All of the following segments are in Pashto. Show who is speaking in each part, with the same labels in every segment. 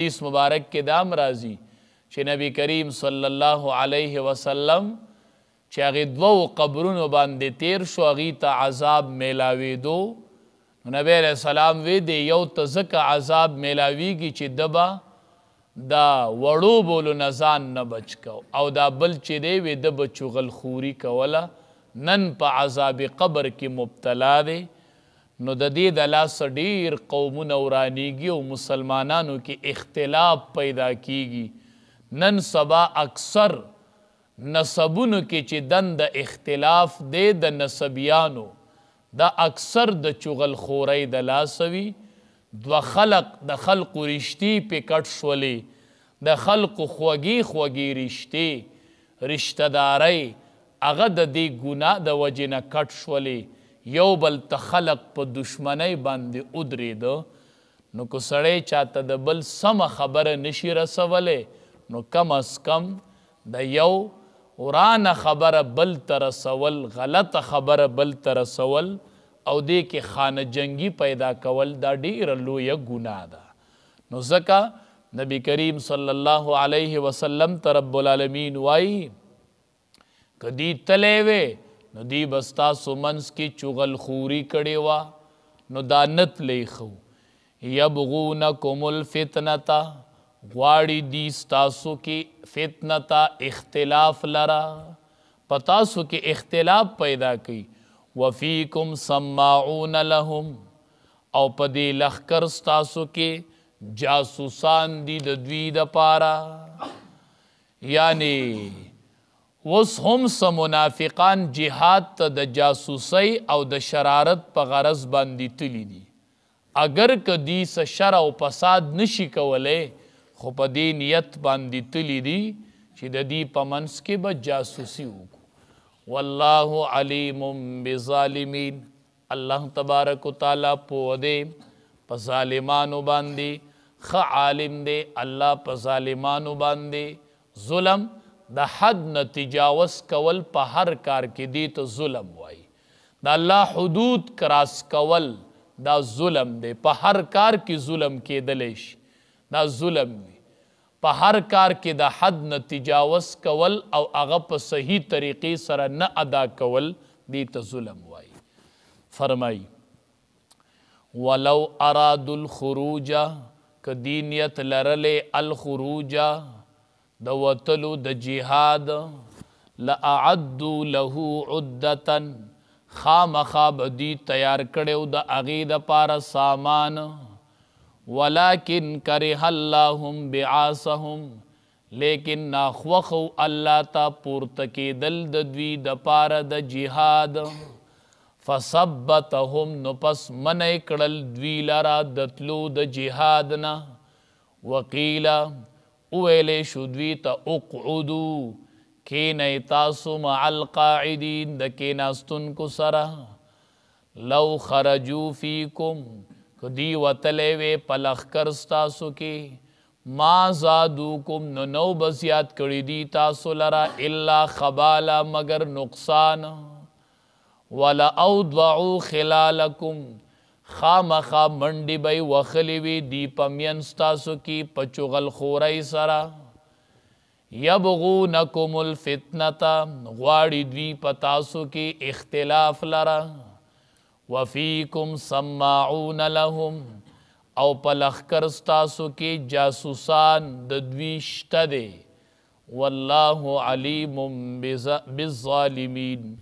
Speaker 1: حدیث مبارک کے دام رازی چھ نبی کریم صلی اللہ علیہ وسلم چھ اغی دو قبرونو باندے تیر شو اغی تا عذاب میلاوی دو نبی علیہ السلام وی دے یو تزک عذاب میلاوی گی چھ دبا دا وڑو بولو نزان نبچ کو او دا بل چھ دے وی دب چغل خوری کولا نن پا عذاب قبر کی مبتلا دے نو دا دید اللہ سڈیر قوم نورانیگی و مسلمانانو کی اختلاف پیدا کیگی نن سبا اکثر نسبونو کی چی دن دا اختلاف دے دا نسبیانو دا اکثر دا چغل خوری دا لاسوی دا خلق رشتی پی کٹ شولی دا خلق خوگی رشتی رشتہ داری اغد دی گناہ دا وجنا کٹ شولی یو بل تخلق پا دشمنی باندی ادری دو نو کو سڑے چاہتا دا بل سم خبر نشی رسولے نو کم از کم دا یو وران خبر بل ترسول غلط خبر بل ترسول او دے کے خانہ جنگی پیدا کول دا دیر لویا گناہ دا نو زکا نبی کریم صلی اللہ علیہ وسلم ترب العالمین وائی کدی تلیوے نو دی بستاسو منس کی چغل خوری کڑی وا نو دانت لیخو یبغونکم الفتنتا غواڑی دی ستاسو کی فتنتا اختلاف لرا پتاسو کی اختلاف پیدا کی وفیکم سماعون لهم او پدی لخکر ستاسو کی جاسوسان دی دوی دا پارا یعنی وس هم سم منافقان جہاد تا دا جاسوسی او دا شرارت پا غرض باندی تلی دی اگر که دی سا شر او پساد نشی کولے خو پا دی نیت باندی تلی دی چی دا دی پا منس کے با جاسوسی ہوگو واللہ علیم بظالمین اللہ تبارک و تعالی پو دے پا ظالمانو باندی عالم دے اللہ پا ظالمانو باندے ظلم دا حد نتجاوز کول پا ہر کار کی دی تو ظلم وائی دا اللہ حدود کراس کول دا ظلم دے پا ہر کار کی ظلم کے دلیش دا ظلم دے پا ہر کار کی دا حد نتجاوز کول او اغا صحیح طریقی سر نہ ادا کول دی تو ظلم وائی فرمائی ولو اراد الخروج کدینیت لرلے الخروج دا وطلو دا جہاد لأعدو لہو عدتا خام خواب دی تیار کڑیو دا اغید پارا سامان ولیکن کرہ اللہم بعاسہم لیکن ناخوخو اللہ تا پورتکی دل دا دوی دا پارا دا جہاد فثبتہم نپس منع کڑل دوی لرا دتلو دا جہادنا وقیلا اویلے شدوی تا اقعدو کینای تاسو مع القاعدین دا کیناستن کو سرا لو خرجو فیکم کدی وطلوے پلخ کرستاسو کی ما زادوکم نو بزیاد کری دی تاسو لرا الا خبالا مگر نقصان ولا اوضعو خلالکم خام منڈی بای وخلیوی دی پمینستاسو کی پچغل خوری سرا یبغونکم الفتنتا غواڑی دوی پتاسو کی اختلاف لرا وفیکم سماعون لهم او پلخ کرستاسو کی جاسوسان ددویشت دے واللہ علیم بالظالمین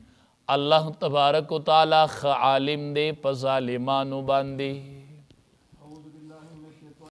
Speaker 1: اللہ تبارک و تعالی عالم دے پا ظالمانو باندے